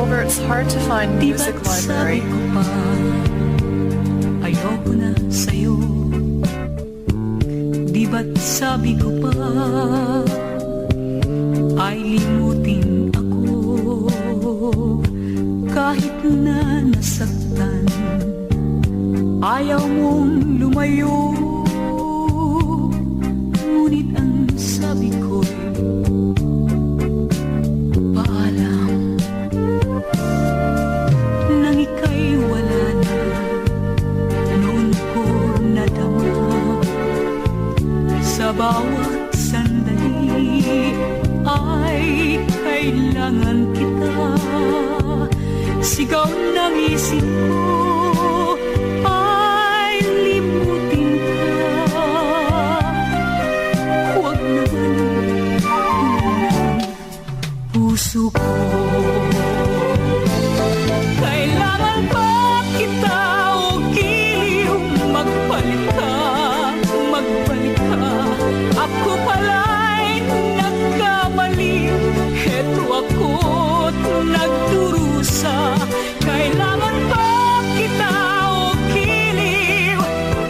over, it's hard to find music library. Sabi ko pa, ayoko na sa'yo. Di ba't sabi ko pa, ay limutin ako. Kahit na nasaktan, ayaw mong lumayo. Ngunit ang sabi ko'y paalam. Nang ika'y wala na, noon ko nadama. Sa bawat sandali ay kailangan kita. Sigaw ng isip ko ay limutin ka. Huwag naman ng puso ko. Kailangan ba kita o giliw? Magbalik ka, magbalik ka. Ako pala'y nagkamali. Heto ako't nagdurusa. Kailangan ba kita o giliw?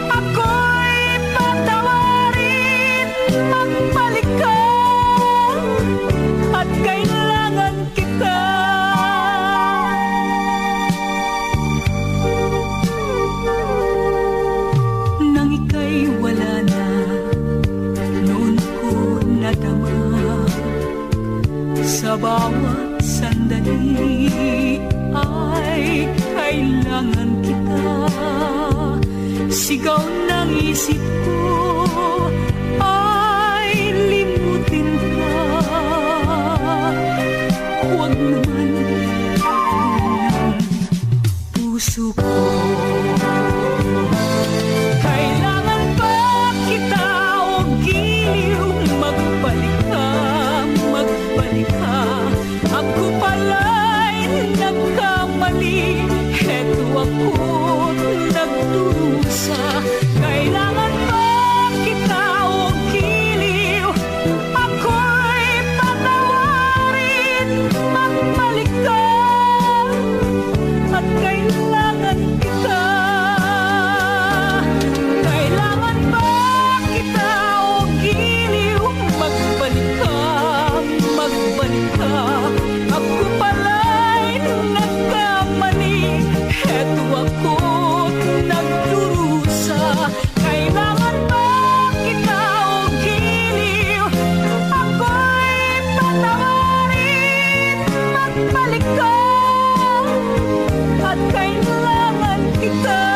Ako'y patawarin. Magbalik ka at kailangan kita. Nang ika'y wala na, noon ko nadama. Sa bawat sandali ay kailangan kita. Sigaw ng isip ko ay limutin ka. Huwag naman ng puso ko. Kailangan ba kita o giliw? Magbalik ka, magbalik ka. Ako pala'y nagkamali. Heto ako't nagdurusa. Kailangan ba kita o giliw? Ako'y patawarin. Magbalik ka at kailangan kita. Kailangan ba kita o giliw? Magbalik ka, magbalik ka. Ako pala'y nagkamali. Heto ako't nagdurusa. Kailangan ba kita o giliw? Ako'y patawarin. Magbalik ka at kailangan kita.